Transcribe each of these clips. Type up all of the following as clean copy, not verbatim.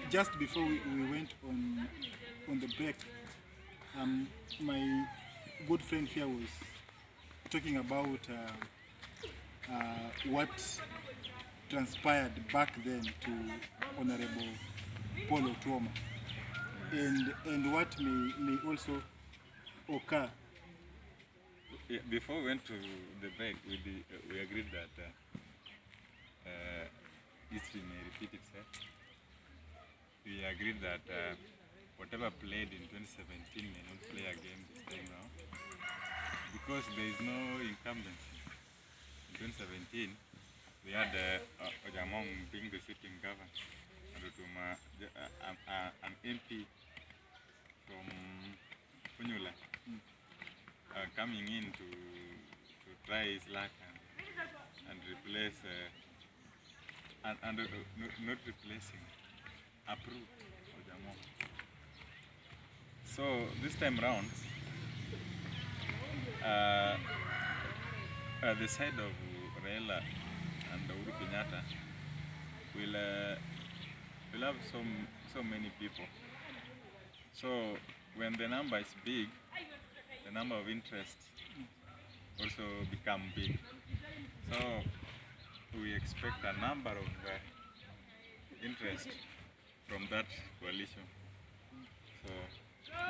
Just before we went on the break, my good friend here was talking about what transpired back then to Honorable Paul Otuoma, and what may also occur. Yeah, before we went to the break, we agreed that history may repeat itself. We agreed that whatever played in 2017 may not play again this time round because there is no incumbency. In 2017, we had Ojamong being the sitting governor, and an MP from Funyula coming in to try his luck and replace, not replacing, approved Ojamong. So this time round, the side of Raila and Uhuru Kenyatta will have so many people. So when the number is big, the number of interest also become big. So we expect a number of interest from that coalition. So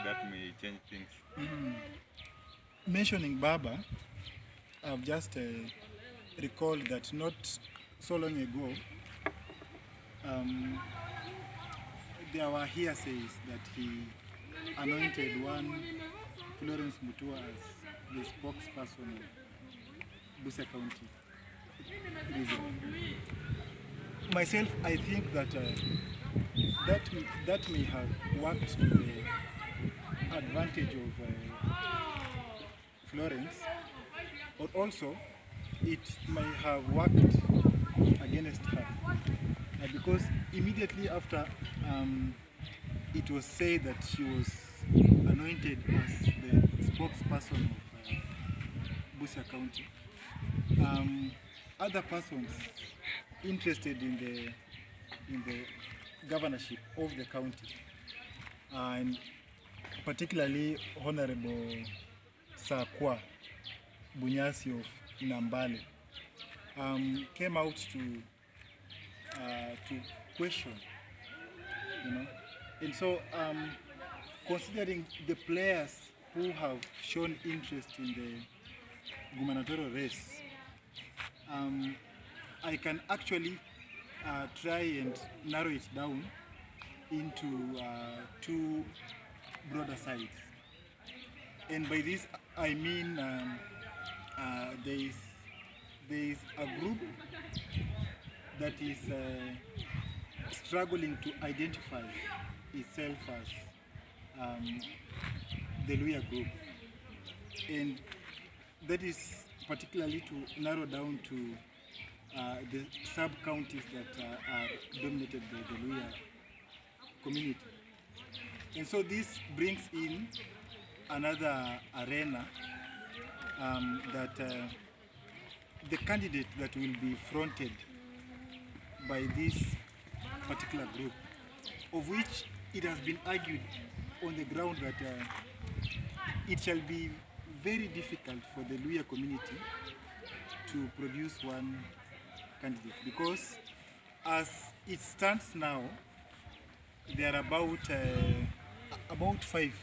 that may change things. Mentioning Baba, I've just recalled that not so long ago, there were hearsays that he anointed one Florence Mutua as the spokesperson of Busia County region. Myself, I think that that may have worked to the advantage of Florence, or also it may have worked against her, because immediately after it was said that she was anointed as the spokesperson of Busia County, other persons interested in the governorship of the county, and particularly Honorable Sakwa Bunyasi of Nambale, came out to question, and so considering the players who have shown interest in the gubernatorial race, I can actually try and narrow it down into two broader sides. And by this I mean there is a group that is struggling to identify itself as the Luya group, and that is particularly to narrow down to the sub-counties that are dominated by the Luya community. And so this brings in another arena that the candidate that will be fronted by this particular group, of which it has been argued on the ground that it shall be very difficult for the Luya community to produce one candidate, because as it stands now, there are about 5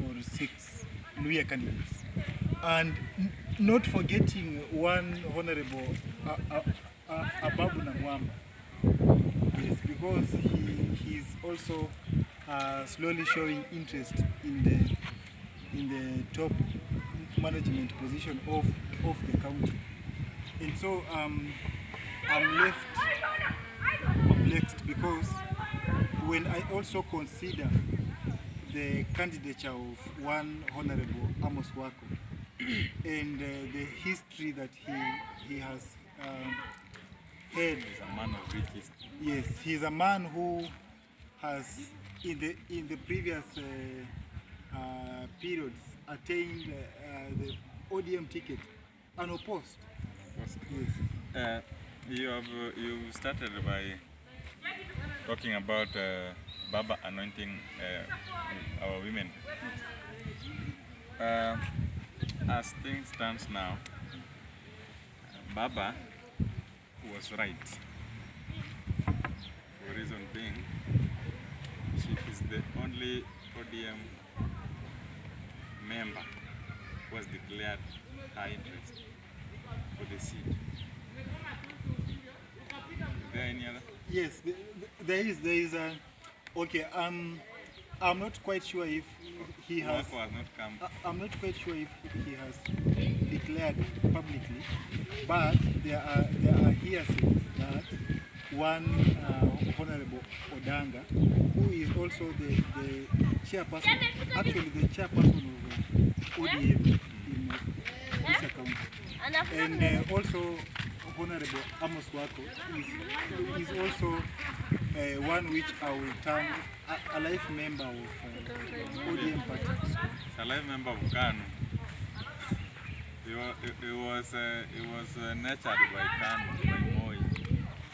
or 6 Luya candidates, and not forgetting one Honorable Ababu Namwamba. Yes, because he is also slowly showing interest in the top management position of the county, and so I'm left perplexed, because when I also consider the candidature of one Honorable Amos Wako and the history that he has had. He's a man of rich history. Yes, he's a man who has in the previous periods attained the ODM ticket unopposed. Yes. You started by talking about Baba anointing our women. As things stands now, Baba was right. For reason being, she is the only ODM member who has declared her interest for the seat. Is there any other? Yes, there is a. Okay, I'm not quite sure if he has. Wako has not come. I'm not quite sure if he has declared publicly, but there are hearsays that one Honorable Odanga, who is also the chairperson, actually the chairperson of ODM in Busia County, and also Honorable Amos Wako is also one which I will term a life member of ODM party. A life member of Kanu. He was nurtured by Kanu, by Moi,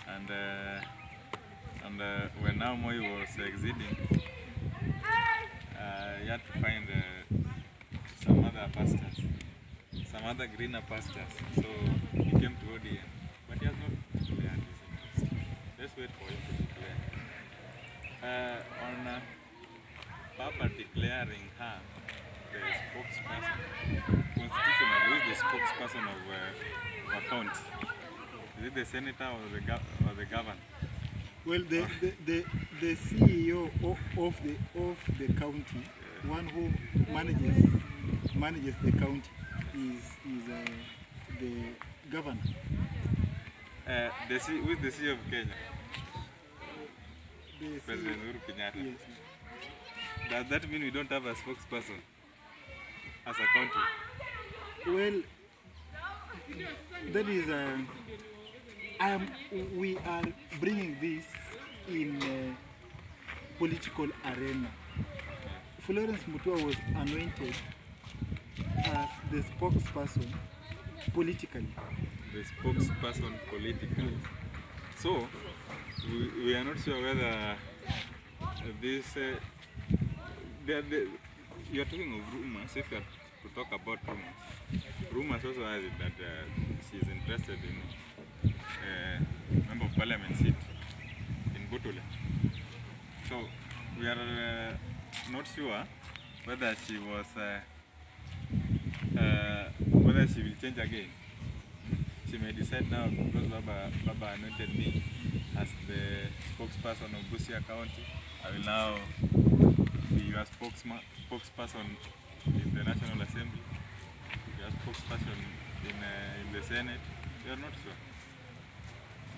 and when now Moi was exiting, he had to find some other pastors, some other greener pastors. So he came to ODM, but he has not declared his interest. Let's wait for him to declare. On Papa declaring her the spokesperson, constitutionally, who is the spokesperson of a county? Is it the senator or the governor? Well, the CEO of the county, one who manages the county, is the governor. Who is the CEO of Kenya? The President Uhuru Kenyatta. Yes. Does that mean we don't have a spokesperson as a country? Well, that is we are bringing this in a political arena. Florence Mutua was anointed as the spokesperson politically. The spokesperson politically. So, we are not sure whether this. You are talking of rumors. If you are to talk about rumors also has it that she is interested in member of parliament seat in Butule. So we are not sure whether she was whether she will change again. She may decide now because Baba anointed me as the spokesperson of Busia County. I will now be your spokesperson in the National Assembly, your spokesperson in the Senate. We are not sure.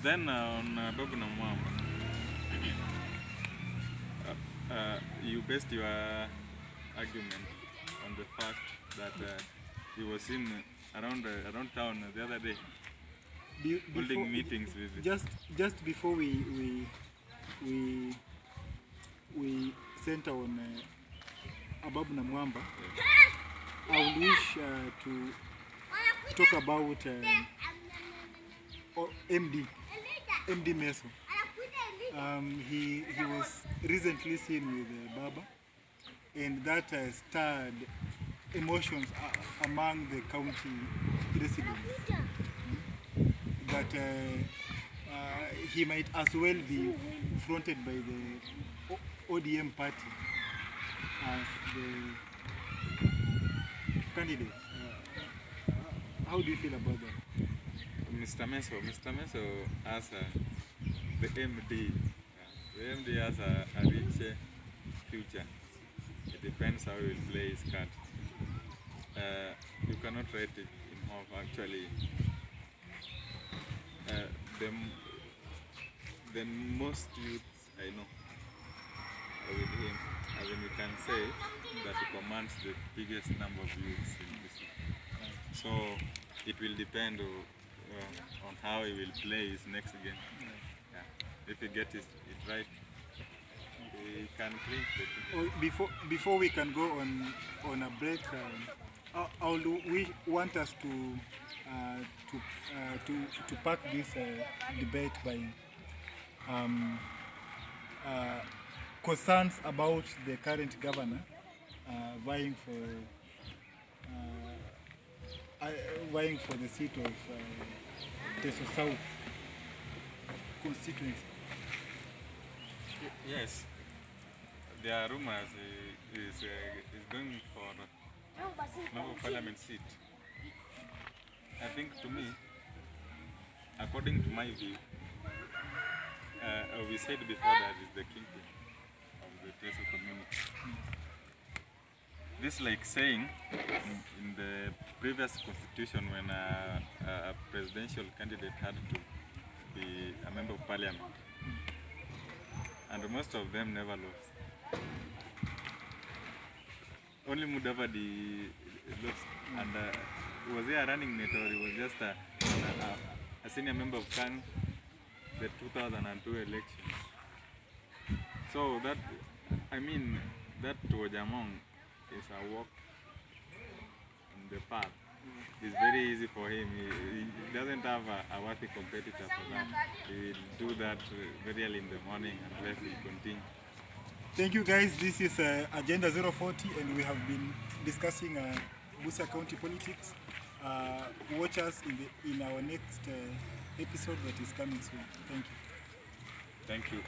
Then on Babu Namwamba, you based your argument on the fact that he was seen around town the other day holding meetings with just before we center on Ababu Namwamba. I would wish to talk about MD Meso. He was recently seen with Baba, and that stirred emotions among the county residents. That he might as well be fronted by the ODM party as the candidate. How do you feel about that? Mr. Meso has the MD. The MD has a rich future. It depends how he will play his card. You cannot rate it in half actually. The most youths I know are with him, as in we can say that he commands the biggest number of youths in the city. So it will depend on how he will play his next game. Yeah. If he gets it right, he can clinch. Before we can go on a break, we want us to park this debate by concerns about the current governor vying for vying for the seat of Teso South constituency. Yes, there are rumors is going for member of parliament seat. I think to me, according to my view, we said before that is the kingpin of the Teso community. This like saying in the previous constitution when a presidential candidate had to be a member of parliament, and most of them never lost. Only Mudavadi lost, and was he a running mate or he was just a senior member of KANG the 2002 elections? So that, I mean, that Wajamong is a walk on the path. It's very easy for him. He doesn't have a worthy competitor for that. He will do that very early in the morning unless he continues. Thank you guys. This is Agenda 040 and we have been discussing Busia County politics. Watch us in our next episode that is coming soon. Thank you. Thank you.